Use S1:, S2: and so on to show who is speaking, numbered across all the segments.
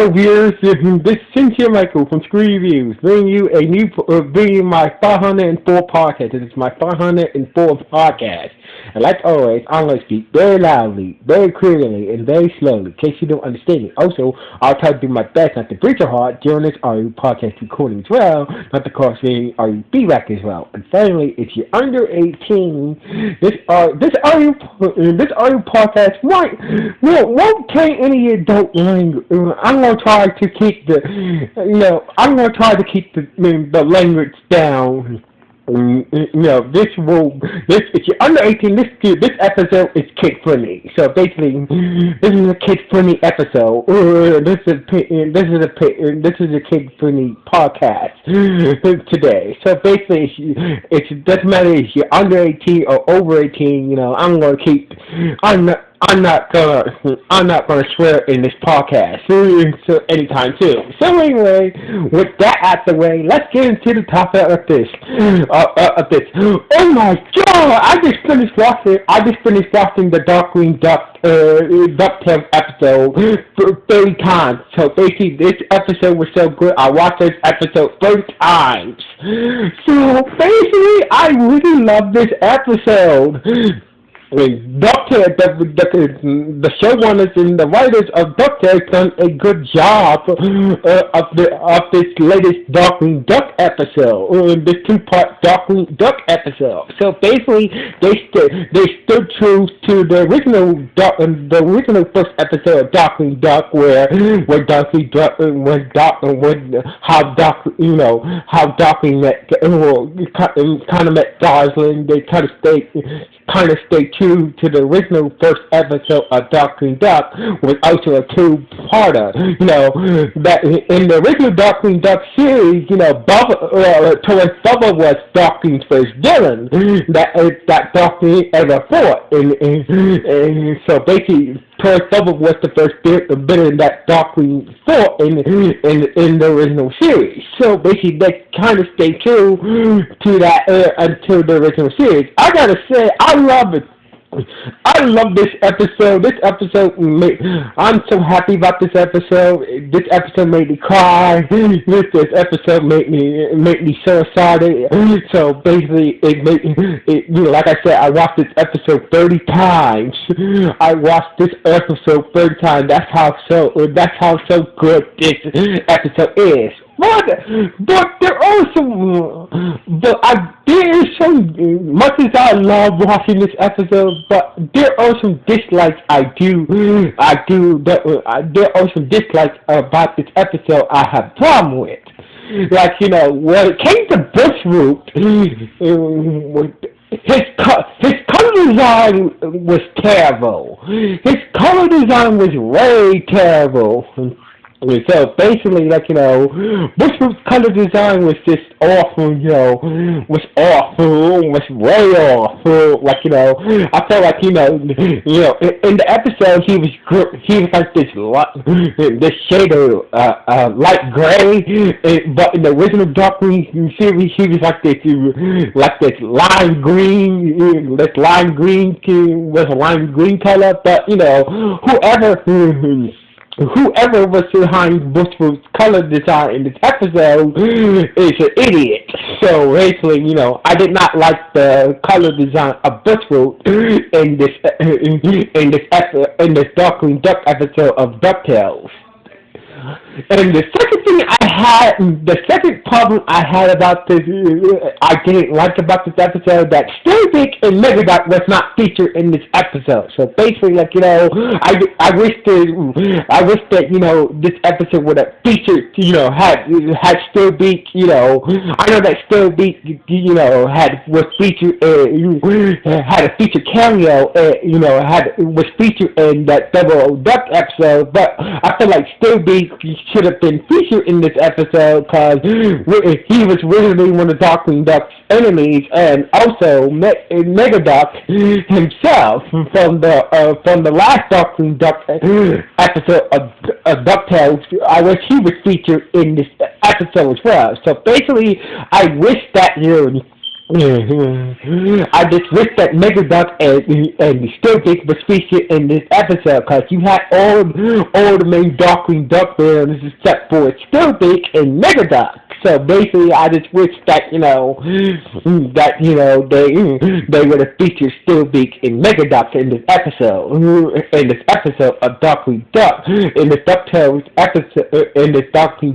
S1: Hello, viewers. This is Cynthia Michael from Screen Reviews, bringing my 504 podcast. This is my 504th podcast, and like always, I'm going to speak very loudly, very clearly, and very slowly, in case you don't understand me. Also, I'll try to do my best not to break your heart during this audio podcast recording as well, not to cause any audio feedback as well. And finally, if you're under 18, this audio podcast won't contain any adult language. I'm gonna try to keep the language down. If you're under 18, this episode is kid friendly. So basically, this is a kid friendly episode. This is a kid friendly podcast today. So basically, it doesn't matter if you're under 18 or over 18. I'm not gonna swear in this podcast so anytime soon. So anyway, with that out the way, let's get into the topic of this. Oh my God! I just finished watching the Darkwing DuckTales episode 30 times. So basically, this episode was so good. I watched this episode 30 times. So basically, I really love this episode. DuckTales, the showrunners and the writers of DuckTales done a good job of this latest Darkwing Duck episode, this two-part Darkwing Duck episode. So basically, they stood true to the original first episode of Darkwing Duck, where Darkwing Duck, how Darkwing met Darling. They kind of stay true to the original first episode of Darkwing Duck, was also a two-parter. That in the original Darkwing Duck series, Bubba was Darkwing's first villain that Darkwing ever fought, and so basically, Bubba was the first villain that Darkwing fought in the original series. So basically, they kind of stay true to that until the original series. I gotta say, I love it. I love this episode. I'm so happy about this episode. This episode made me cry. This episode made me so excited. So basically, like I said, I watched this episode 30 times. I watched this episode 30 times. That's how so good this episode is. But there are much as I love watching this episode, but there are some dislikes there are some dislikes about this episode I have problem with. Like, when it came to Bushroot, his color design was terrible. His color design was way terrible. So basically, Bushroot's color design was just awful, was way awful. I felt like, in the episode, he was like this shade of light gray, but in the original Darkwing series, he was like this lime green, was a lime green color, but, whoever was behind Bushroot's color design in this episode is an idiot. So basically, I did not like the color design of Bushroot in this Darkwing Duck episode of DuckTales. And the second problem I had about this, I didn't like about this episode, that Steelbeak and Megadoc was not featured in this episode. So basically, I wish that this episode would have featured, had Steelbeak, I know that Steelbeak, was featured, had a featured cameo, was featured in that Double Duck episode, but I feel like Steelbeak should have been featured in this episode because he was originally one of Darkwing Duck's enemies, and also Megadoc himself from the last Darkwing Duck episode of DuckTales. I wish he was featured in this episode as well. So basically, I wish that I just wish that Megaduck and Steelbeak was featured in this episode because you had all the main Darkwing Duck villains except for Steelbeak and Megaduck. So basically, I just wish that they would have featured Steelbeak and Megaduck in this episode of Darkwing Duck in this Darkwing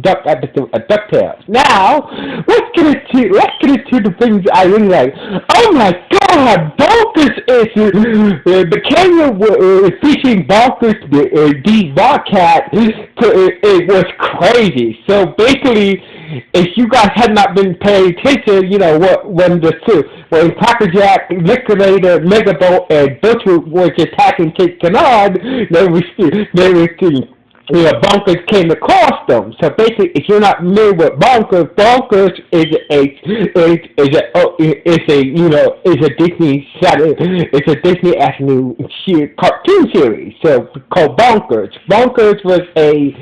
S1: Duck episode of DuckTales. Now let's get into the things I really like. Oh my God, Bonkers is the camera featuring Bonkers the Bobcat. It was crazy. So basically, if you guys had not been paying attention, when Crackerjack, Liquidator, Megabolt, and Butcher was attacking Kid Canard, Bonkers came across them. So basically, if you're not familiar with Bonkers, Bonkers is a Disney Avenue cartoon series. So called Bonkers. Bonkers was a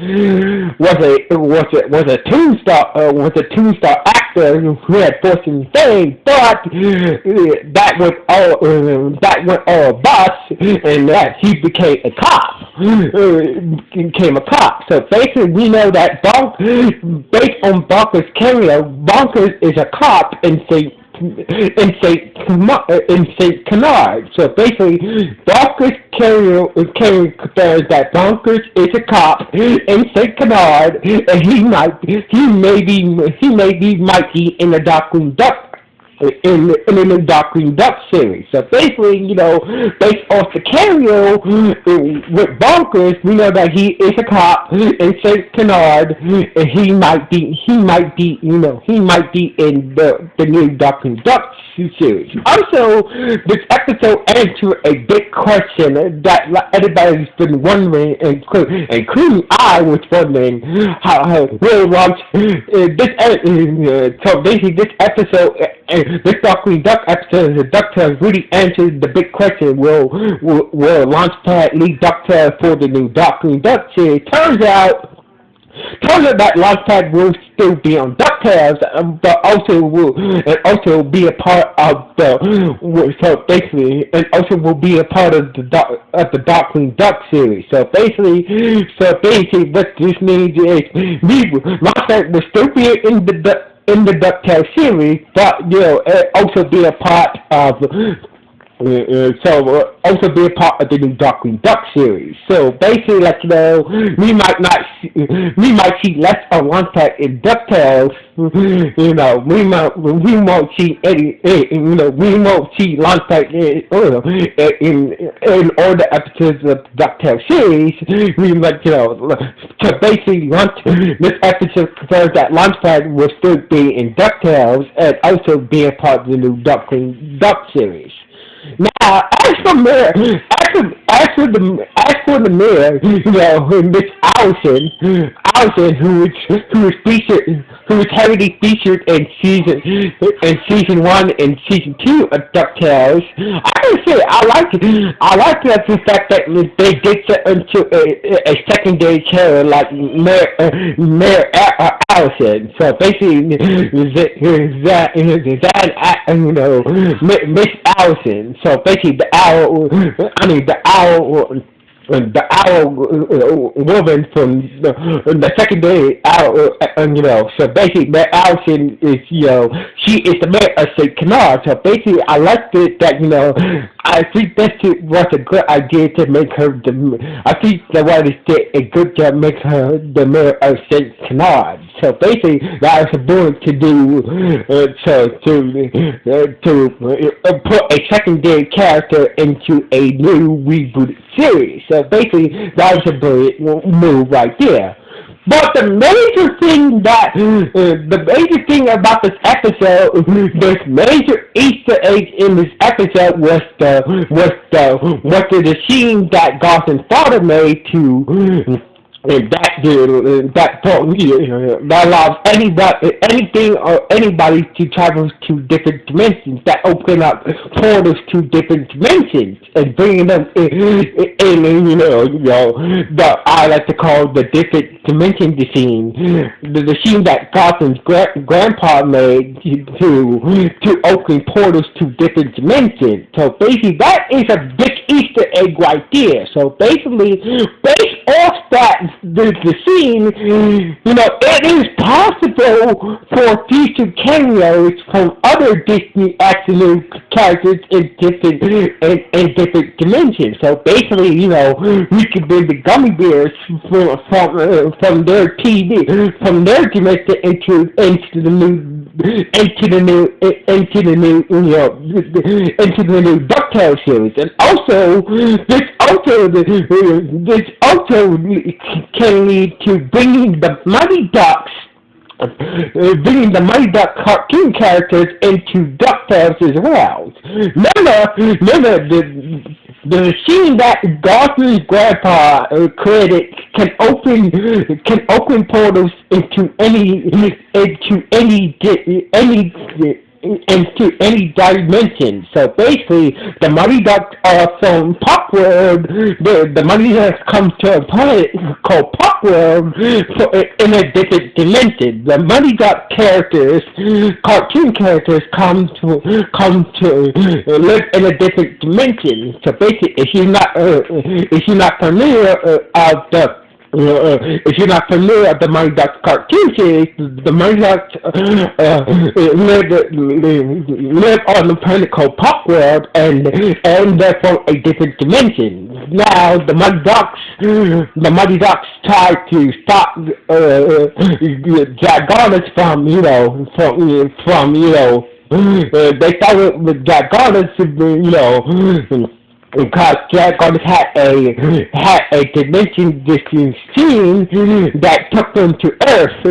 S1: Toonstar actor who had fortune fame, but that went all bust, and that he became a cop. So basically, we know that based on Bonkers' cameo, Bonkers is a cop in Saint Canard. So basically, Bonkers' cameo confirms that Bonkers is a cop in Saint Canard, and he might be Mikey in the Darkwing Duck. In the Darkwing Duck series. So basically, based off the cameo with Bonkers, we know that he is a cop in Saint Canard, and he might be in the new Darkwing Duck series. Also, this episode answered a big question that everybody's been wondering, including I was wondering how Will Launch so basically this episode. This Darkwing Duck episode of DuckTales really answers the big question: Will Launchpad lead DuckTales for the new Darkwing Duck series? Turns out that Launchpad will still be on DuckTales, but also will be a part of the Darkwing Duck series. So basically, what this means is Launchpad will still be in the DuckTales series, but also be a part of also be a part of the new Darkwing Duck series. So basically, we might see less of Launchpad in DuckTales. We won't see Launchpad in all the episodes of the DuckTales series. So basically, this episode confirms that Launchpad will still be in DuckTales and also be a part of the new Darkwing Duck series. Now, as for the mayor, Miss Allison, who was heavily featured in season 1 and season 2 of DuckTales, I can say I like the fact that they did set into a secondary character like Mayor Allison. So basically, Miss Allison. So basically, the owl woman from the secondary owl, so basically Mayor Allison is, she is the mayor of St. Canard. So basically, I liked it that, I think that was a good idea to make her I think the writers did a good job make her the mayor of St. Canard. So basically, that was a board to do, to put a secondary character into a new rebooted series. So basically, that was a brilliant move right there. But the major thing about this episode, this major Easter egg in this episode was the machine that Gossen's father made and that allows anything or anybody to travel to different dimensions, that open up portals to different dimensions and bringing them in I like to call the different dimension machine, the machine that Gotham's grandpa made to open portals to different dimensions. So basically, that is a big Easter egg right there. So basically, based off that the scene, it is possible for future cameos from other Disney action characters in different dimensions. So basically, we could bring the gummy bears from their TV, from their dimension into the new DuckTales series, and also this also can lead to bringing the Mighty Duck cartoon characters into DuckTales as well. Remember the machine that Gotham's grandpa created can open portals into any dimension. So basically, the Mighty Ducks are from Pop World. The Mighty Ducks come to a planet called Pop World in a different dimension. The Mighty Duck characters, cartoon characters, come to live in a different dimension. So basically, if you're not familiar of the if you're not familiar with the Mighty Ducks cartoon series, the Mighty Ducks live on the planet called Pop World, and they're from a different dimension. Now, the Mighty Ducks try to stop Dragonis they started with Dragonis, because Dragon had a dimension scene that took them to Earth,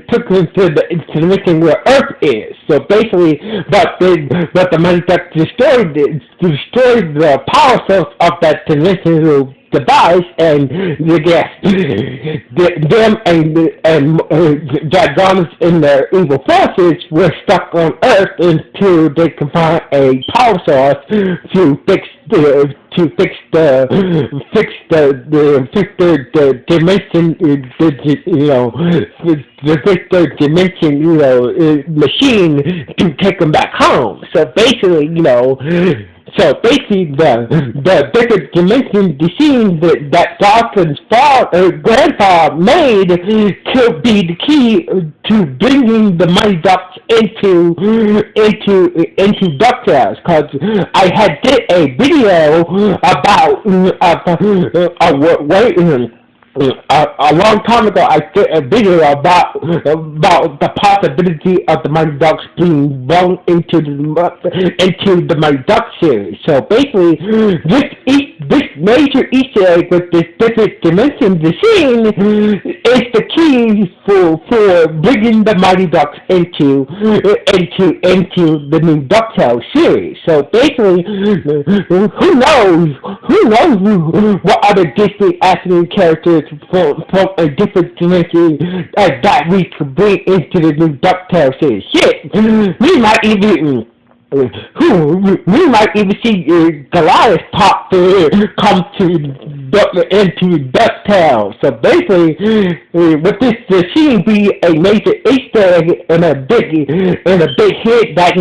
S1: took them to the dimension where Earth is. So basically, but the Mighty Ducks destroyed the power source of that dimensional device, and them and Dragonis and their evil forces were stuck on Earth until they could find a power source to fix the dimension, machine to take them back home. So basically, the different dimension machine that Dawson's grandpa made could be the key to bringing the Mighty Ducks into DuckTales. Because I had did a video about a long time ago. I did a video about the possibility of the Mighty Ducks being brought into the Mighty Ducks series. So basically, this major Easter egg with this different dimension machine is the key for bringing the Mighty Ducks into the new DuckTales series. So basically, who knows what other Disney action characters from a different dimension that we could bring into the new DuckTales series. Shit, we might even see Goliath pop come into DuckTales. So basically, with this machine be a major Easter egg and a big hit that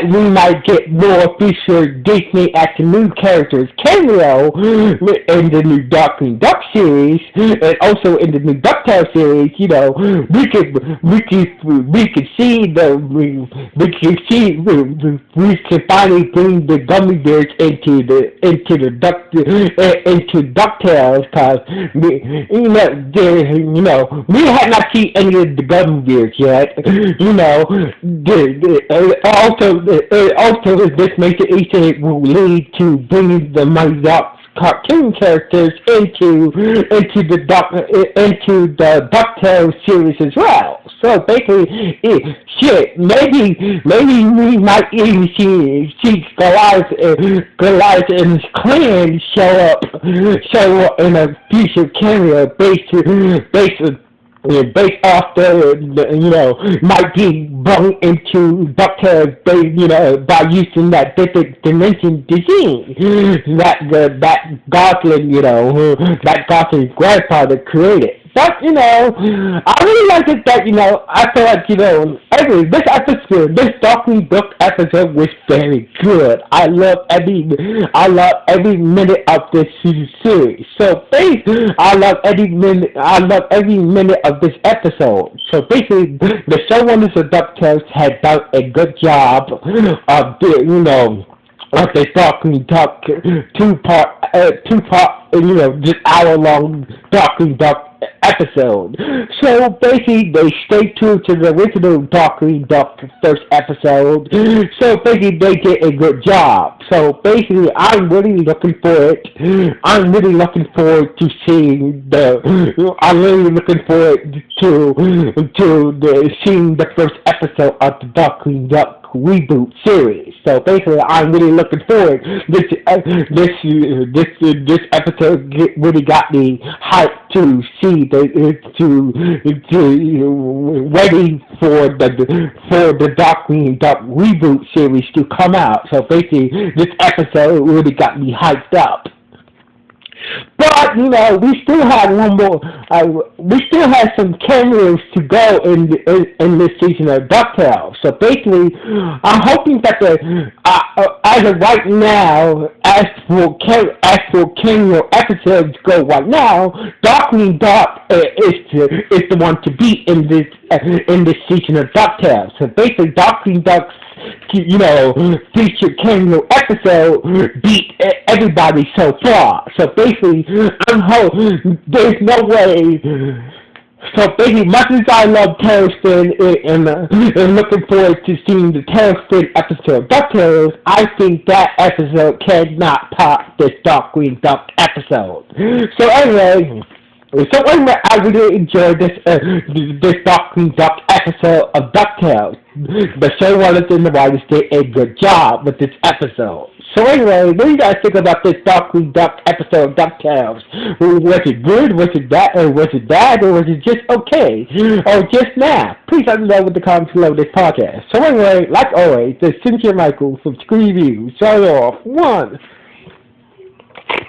S1: we might get more future Disney action new characters cameo in the new Darkwing Duck series, and also in the new DuckTales series. We can finally bring the gummy bears into DuckTales, because we have not seen any of the gummy bears yet. Also this major Easter egg will lead to bringing the Mighty Ducks cartoon characters into the DuckTales series as well. So basically, shit, maybe we might even see Goliath and his clan show up in a future cameo based based off might be brought into DuckTales, by using that different dimension disease that Gosling grandfather created. But I really like it that I feel like this Darkwing Duck episode was very good. I love every minute of this series. So basically, I love every minute of this episode. So basically, the showrunners of DuckTales had done a good job of of the Darkwing Duck two part, this hour-long Darkwing Duck episode. So basically, they stay true to the original Darkwing Duck first episode. So basically, they did a good job. So basically, I'm really looking forward. I'm really looking forward to seeing the. I'm really looking forward to seeing the first episode of the Darkwing Duck reboot series. So basically, I'm really looking forward. This episode really got me hyped to see ready for the Darkwing Duck reboot series to come out. So basically, this episode really got me hyped up. But we still had one more. We still had some cameos to go in this season of DuckTales. So basically, I'm hoping that as of right now, as for cameo episodes go right now, Darkwing Duck is the one to beat in this season of DuckTales. So basically, Darkwing Duck's featured cameo episode beat everybody so far. So basically, there's no way. So basically, much as I love Tailspin and looking forward to seeing the Tailspin episode of DuckTales, I think that episode cannot top this Darkwing Duck episode. So anyway, I really enjoyed this Darkwing Duck episode of DuckTales. The showrunners and the writers did a good job with this episode. So anyway, what do you guys think about this Darkwing Duck episode of DuckTales? Was it good? Was it bad? Or was it bad? Or was it just okay? Or just nah? Please let me know in the comments below this podcast. So anyway, like always, this is Cynthia Michael from Screen Review. Sign off. 1.